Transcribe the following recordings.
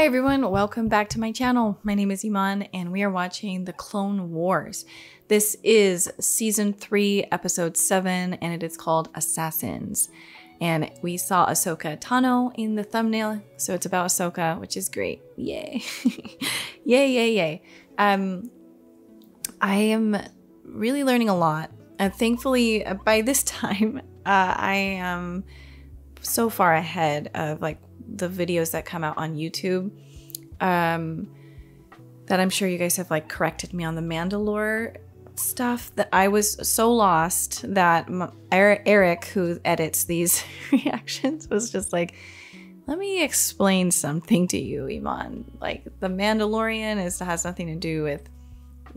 Hi everyone, welcome back to my channel. My name is Iman and we are watching The Clone Wars. This is season 3, episode 7, and it is called Assassins. And we saw Ahsoka Tano in the thumbnail, so it's about Ahsoka, which is great. Yay. Yay, yay, yay. I am really learning a lot. And thankfully, by this time, I am so far ahead of like the videos that come out on YouTube that I'm sure you guys have like corrected me on the Mandalore stuff, that I was so lost that Eric, who edits these reactions, was just like, let me explain something to you, Iman. Like, the Mandalorian has nothing to do with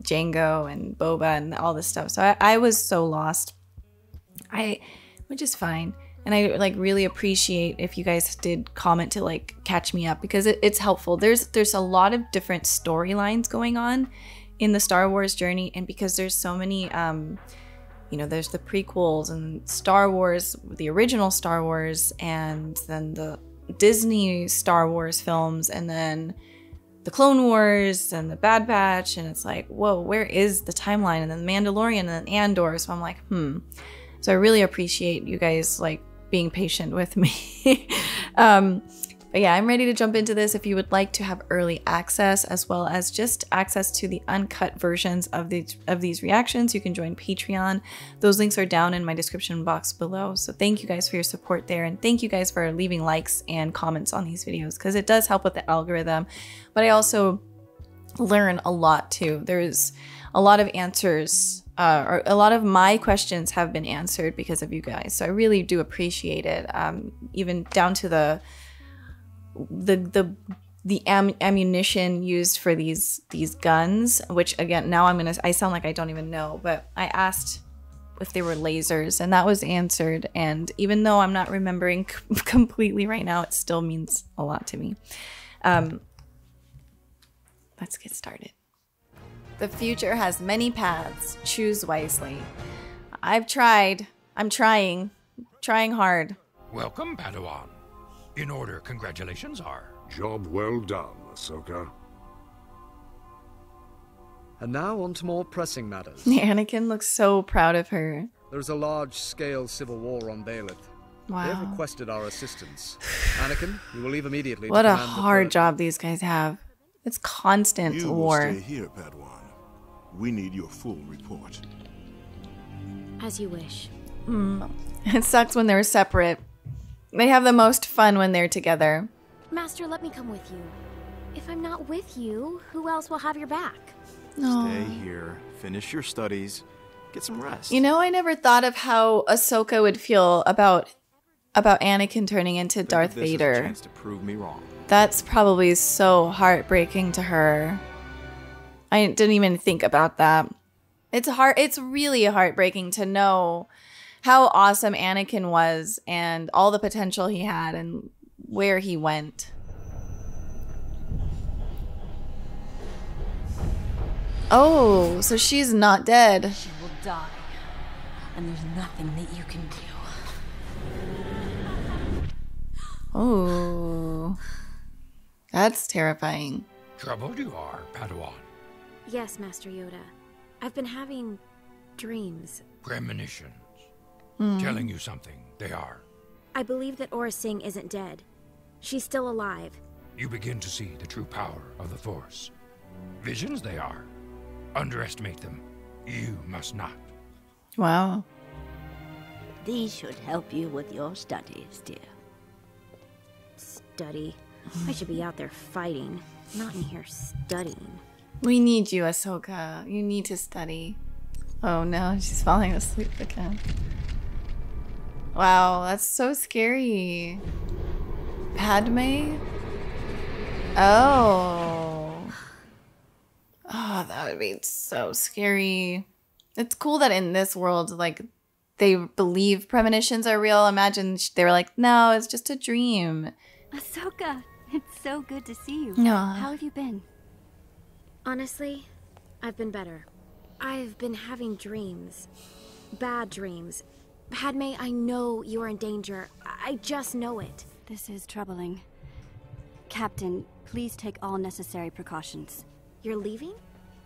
Jango and Boba and all this stuff. So I was so lost, which is fine. And I like really appreciate if you guys did comment to like catch me up, because it's helpful. There's a lot of different storylines going on in the Star Wars journey, and because there's so many, you know, there's the prequels and Star Wars, the original Star Wars, and then the Disney Star Wars films, and then the Clone Wars and the Bad Batch, and it's like, whoa, where is the timeline? And then Mandalorian and then Andor. So I'm like, So I really appreciate you guys like being patient with me. But yeah, I'm ready to jump into this. If you would like to have early access, as well as just access to the uncut versions of these reactions, you can join Patreon. Those links are down in my description box below. So thank you guys for your support there, and thank you guys for leaving likes and comments on these videos, because it does help with the algorithm. But I also learn a lot too. There's a lot of answers, or a lot of my questions have been answered because of you guys. So I really do appreciate it. Even down to the ammunition used for these guns, which again, now I sound like I don't even know, but I asked if they were lasers, and that was answered. And even though I'm not remembering completely right now, it still means a lot to me. Let's get started. The future has many paths. Choose wisely. I've tried. I'm trying hard. Welcome, Padawan. In order, congratulations are. Job well done, Ahsoka. And now on to more pressing matters. Anakin looks so proud of her. There is a large-scale civil war on Baelith. Wow. They have requested our assistance. Anakin, you will leave immediately. What a hard job these guys have. It's constant war. You will stay here, Padawan. We need your full report. As you wish. It sucks when they're separate. They have the most fun when they're together. Master, let me come with you. If I'm not with you, who else will have your back? Stay here, finish your studies, get some rest. You know, I never thought of how Ahsoka would feel about Anakin turning into Darth Vader. This is a chance to prove me wrong. That's probably so heartbreaking to her. I didn't even think about that. It's really heartbreaking to know how awesome Anakin was and all the potential he had and where he went. Oh, so she's not dead. She will die, and there's nothing that you can do. Oh, that's terrifying. Troubled you are, Padawan. Yes, Master Yoda. I've been having dreams. Premonitions. Telling you something, they are. I believe that Aurra Sing isn't dead. She's still alive. You begin to see the true power of the Force. Visions they are. Underestimate them. You must not. Wow. These should help you with your studies, dear. Study. I should be out there fighting, not in here studying. We need you, Ahsoka. You need to study. Oh no, she's falling asleep again. Wow, that's so scary. Padme? Oh. Oh, that would be so scary. It's cool that in this world, like, they believe premonitions are real. Imagine they were like, no, it's just a dream. Ahsoka, it's so good to see you. No. How have you been? Honestly, I've been better. I've been having dreams. Bad dreams. Padme, I know you are in danger. I just know it. This is troubling. Captain, please take all necessary precautions. You're leaving?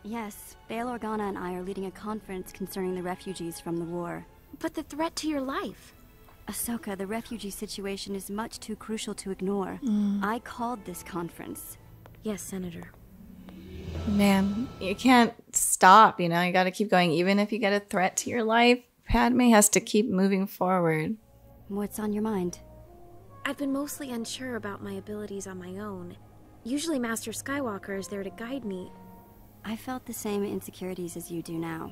Yes, Bail Organa and I are leading a conference concerning the refugees from the war. But the threat to your life. Ahsoka, the refugee situation is much too crucial to ignore. I called this conference. Yes, Senator. Man, you can't stop, you know? You gotta keep going. Even if you get a threat to your life, Padme has to keep moving forward. What's on your mind? I've been mostly unsure about my abilities on my own. Usually Master Skywalker is there to guide me. I felt the same insecurities as you do now.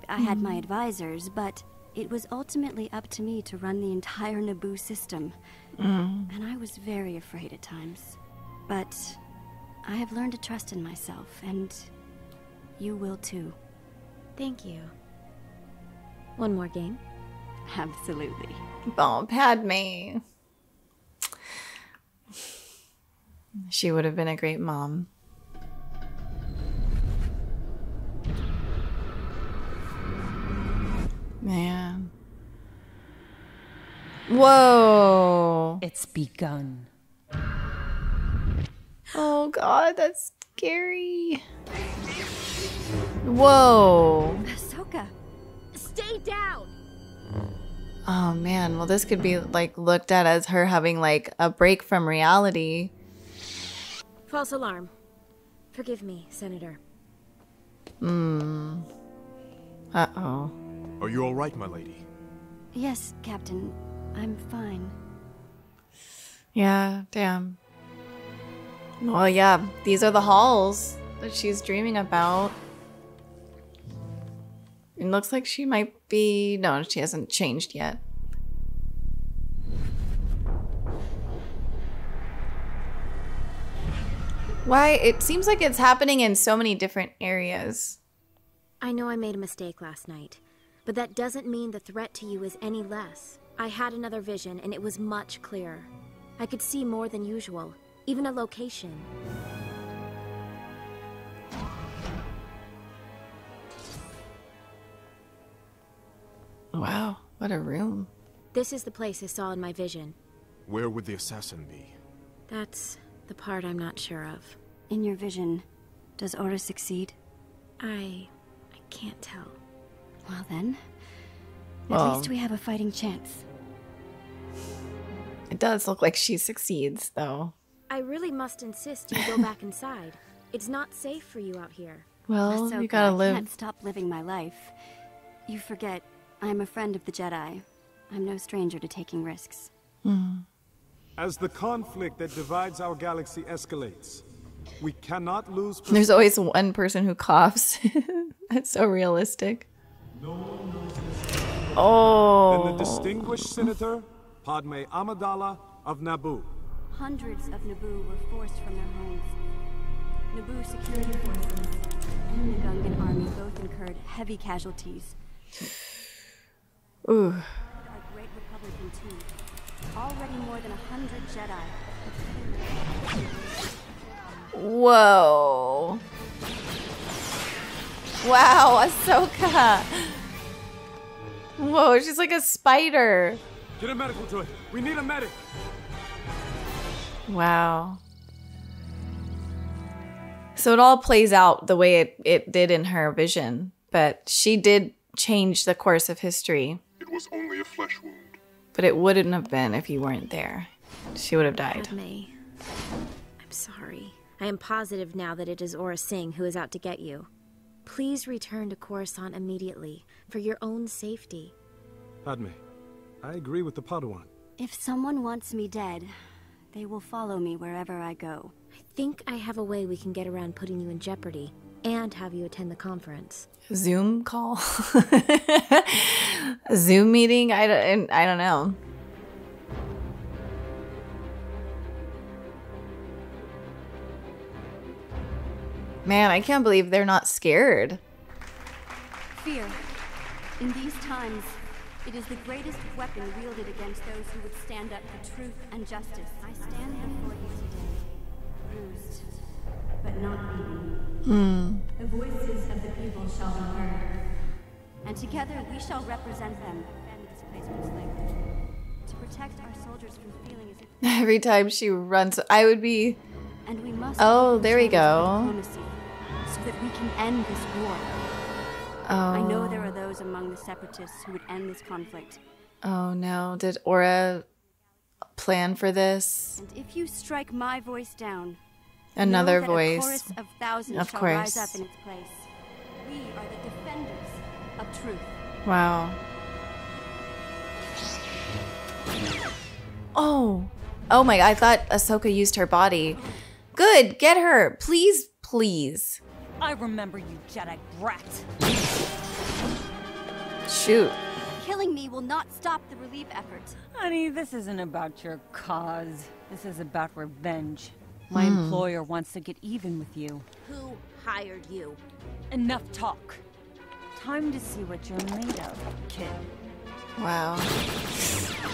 I had my advisors, but it was ultimately up to me to run the entire Naboo system. And I was very afraid at times. But I have learned to trust in myself, and you will too. Thank you. One more game? Absolutely. Oh, Padme. She would have been a great mom. Man. Whoa. It's begun. Oh God, that's scary. Whoa. Ahsoka! Stay down! Oh man, well this could be like looked at as her having like a break from reality. False alarm. Forgive me, Senator. Uh-oh. Are you all right, my lady? Yes, Captain. I'm fine. Yeah, damn. Well, yeah, these are the halls that she's dreaming about. It looks like she might be... No, she hasn't changed yet. Why? It seems like it's happening in so many different areas. I know I made a mistake last night, but that doesn't mean the threat to you is any less. I had another vision, and it was much clearer. I could see more than usual, even a location. Wow, what a room. This is the place I saw in my vision. Where would the assassin be? That's the part I'm not sure of. In your vision, does Aura succeed? I can't tell. Well then, at Well, least we have a fighting chance. it does look like she succeeds, though. I really must insist you go back inside. It's not safe for you out here. Well, Ahsoka, you gotta I live. can't stop living my life. You forget, I'm a friend of the Jedi. I'm no stranger to taking risks. As the conflict that divides our galaxy escalates, we cannot lose. There's always one person who coughs. That's so realistic. Oh. And the distinguished Senator Padme Amidala of Naboo. Hundreds of Naboo were forced from their homes. Naboo security forces and the Gungan army both incurred heavy casualties. Ooh. Our great Republican too. Already more than 100 Jedi. Whoa. Wow, Ahsoka. Whoa, she's like a spider. Get a medical droid. We need a medic. Wow. So it all plays out the way it did in her vision, but she did change the course of history. It was only a flesh wound. But it wouldn't have been if you weren't there. She would have died. Padme, I'm sorry. I am positive now that it is Aura Singh who is out to get you. Please return to Coruscant immediately, for your own safety. Padme, I agree with the Padawan. If someone wants me dead, they will follow me wherever I go. I think I have a way we can get around putting you in jeopardy, and have you attend the conference. Zoom call? A Zoom meeting? I don't know. Man, I can't believe they're not scared. Fear. In these times, it is the greatest weapon wielded against those who would stand up for truth and justice. I stand before you today, bruised, but not beaten. The voices of the people shall be heard, and together we shall represent them and this place from slavery. to protect our soldiers from feeling as if Every time she runs, I would be. and we must Oh, there we channels go. of diplomacy so that we can end this war. Oh. I know there are those among the separatists who would end this conflict. Oh no. Did Aura plan for this? And if you strike my voice down, Another know that voice. A chorus of thousands Of shall course. rise up in its place. We are the defenders of truth. Wow. Oh. Oh my, I thought Ahsoka used her body. Good, get her. Please, please. I remember you, Jedi brat. Shoot. Killing me will not stop the relief effort. Honey, this isn't about your cause. This is about revenge. My employer wants to get even with you. Who hired you? Enough talk. Time to see what you're made of, kid. Wow.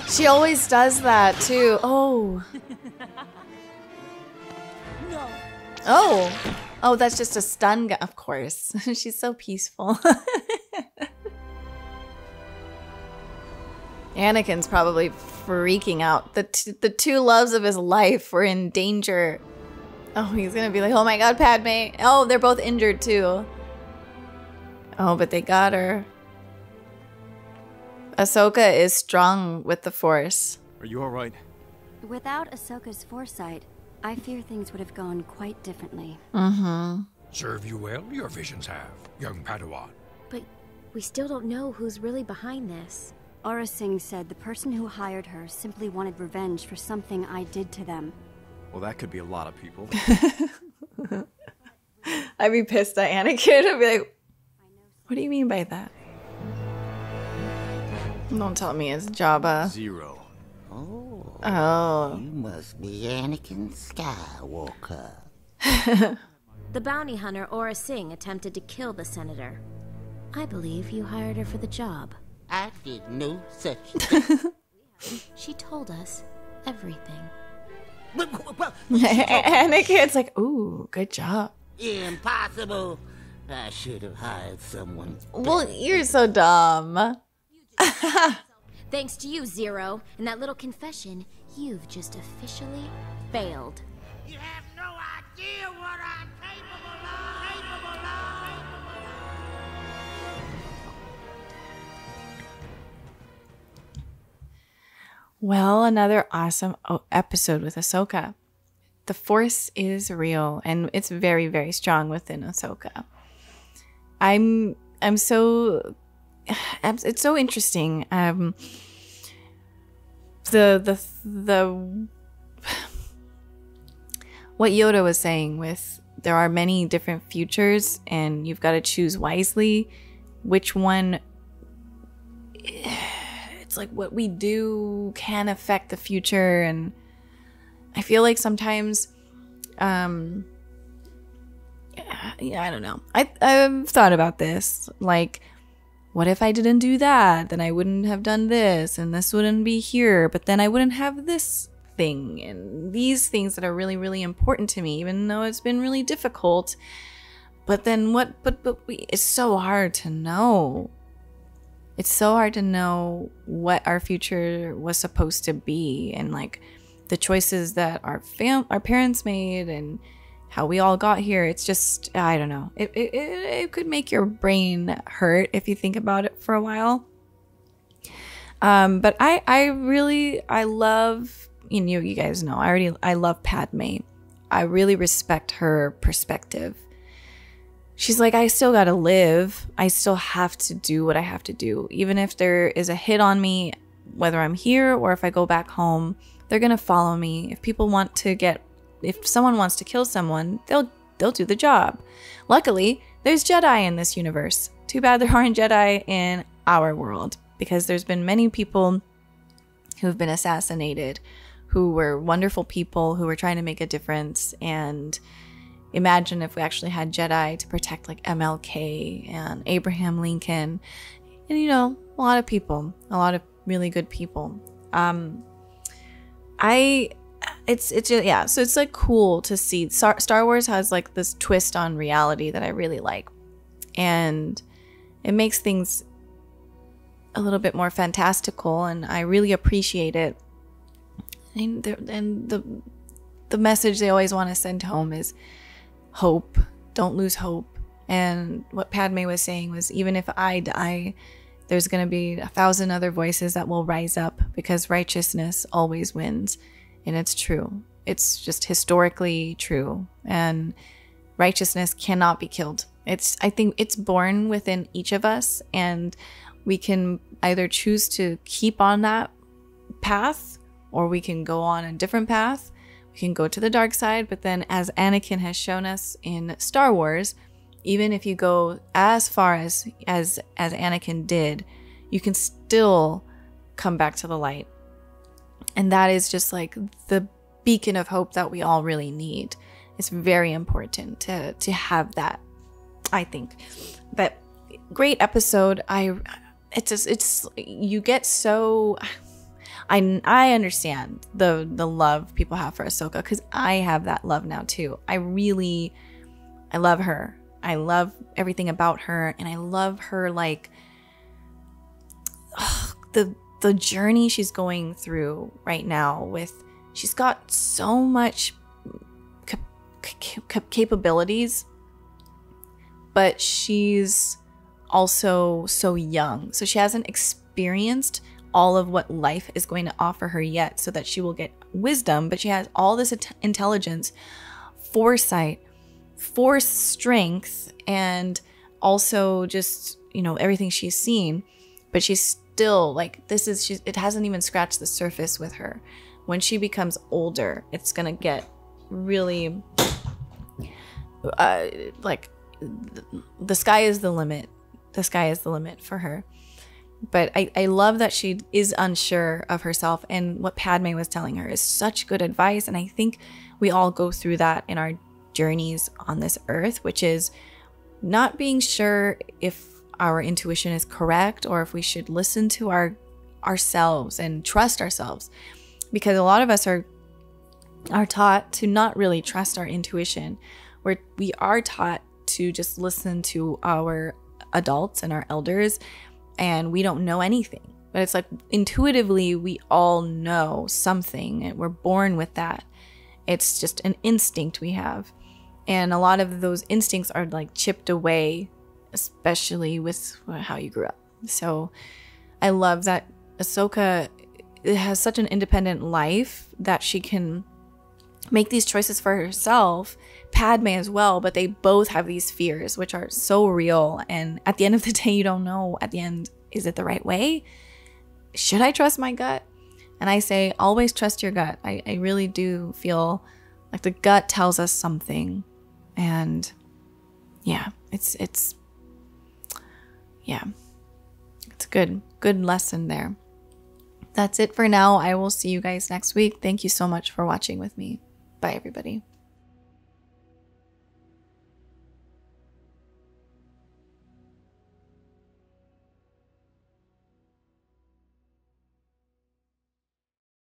She always does that too. Oh. No. Oh. Oh, that's just a stun gun. Of course. She's so peaceful. Anakin's probably freaking out. The two loves of his life were in danger. Oh, he's gonna be like, oh my god, Padme. Oh, they're both injured too. Oh, but they got her. Ahsoka is strong with the Force. Are you all right? Without Ahsoka's foresight, I fear things would have gone quite differently. Mm-hmm. Serve you well, your visions have, young Padawan. But we still don't know who's really behind this. Aura Singh said the person who hired her simply wanted revenge for something I did to them. Well, that could be a lot of people. I'd be pissed at Anakin. I'd be like, what do you mean by that? Don't tell me it's Jabba. Zero. Oh. You must be Anakin Skywalker. The bounty hunter Aura Singh attempted to kill the senator. I believe you hired her for the job. I did no such thing. She told us everything. Well, Anakin's like, ooh, good job. impossible. I should have hired someone. Well, you're so dumb. Thanks to you, Zero, and that little confession, you've just officially failed. You have no idea what I'm capable of. Well, another awesome episode with Ahsoka. The Force is real, and it's very, very strong within Ahsoka. It's so interesting. What Yoda was saying with there are many different futures, and you've got to choose wisely which one. It's like what we do can affect the future, and I feel like sometimes yeah, I don't know. I've thought about this. Like, what if I didn't do that? Then I wouldn't have done this, and this wouldn't be here, but then I wouldn't have this thing and these things that are really, really important to me, even though it's been really difficult. But then what? It's so hard to know. It's so hard to know what our future was supposed to be, and like the choices that our parents made and how we all got here. It's just, I don't know. It could make your brain hurt if you think about it for a while. But I love, you guys know, I love Padme. I really respect her perspective. She's like, I still gotta live. I still have to do what I have to do. Even if there is a hit on me, whether I'm here or if I go back home, they're gonna follow me. If someone wants to kill someone, they'll do the job. Luckily, there's Jedi in this universe. Too bad there aren't Jedi in our world, because there's been many people who've been assassinated, who were wonderful people who were trying to make a difference. And imagine if we actually had Jedi to protect like MLK and Abraham Lincoln, and a lot of people, a lot of really good people. So it's like cool to see. Star Wars has like this twist on reality that I really like, and it makes things a little bit more fantastical, and I really appreciate it. And the message they always want to send home is hope. Don't lose hope. And what Padme was saying was, even if I die, there's going to be 1,000 other voices that will rise up, because righteousness always wins. And it's true. It's just historically true. And righteousness cannot be killed. I think it's born within each of us, and we can either choose to keep on that path, or we can go on a different path. We can go to the dark side, but then, as Anakin has shown us in Star Wars, even if you go as far as Anakin did, you can still come back to the light. And that is just like the beacon of hope that we all really need. It's very important to have that, I think. But great episode. It's you get so, I understand the love people have for Ahsoka, because I have that love now too. I love her. I love everything about her, and I love her, like, the journey she's going through right now. She's got so much capabilities, but she's also so young, so she hasn't experienced all of what life is going to offer her yet, so that she will get wisdom. But she has all this intelligence, foresight, force strength, and also just, everything she's seen. But she's still like, it hasn't even scratched the surface with her. When she becomes older, it's gonna get really like, the sky is the limit. The sky is the limit for her. But I love that she is unsure of herself, and what Padme was telling her is such good advice. And I think we all go through that in our journeys on this earth, which is not being sure if our intuition is correct, or if we should listen to ourselves and trust ourselves. Because a lot of us are taught to not really trust our intuition, where we are taught to just listen to our adults and our elders, and we don't know anything. But it's like, intuitively we all know something, and we're born with that. It's just an instinct we have. And a lot of those instincts are like chipped away, especially with how you grew up. So I love that Ahsoka has such an independent life that she can make these choices for herself, Padme as well, but they both have these fears, which are so real. And at the end of the day, you don't know at the end, is it the right way? Should I trust my gut? And I say, always trust your gut. I really do feel like the gut tells us something. And yeah, it's a good lesson there. That's it for now. I will see you guys next week. Thank you so much for watching with me. Bye, everybody.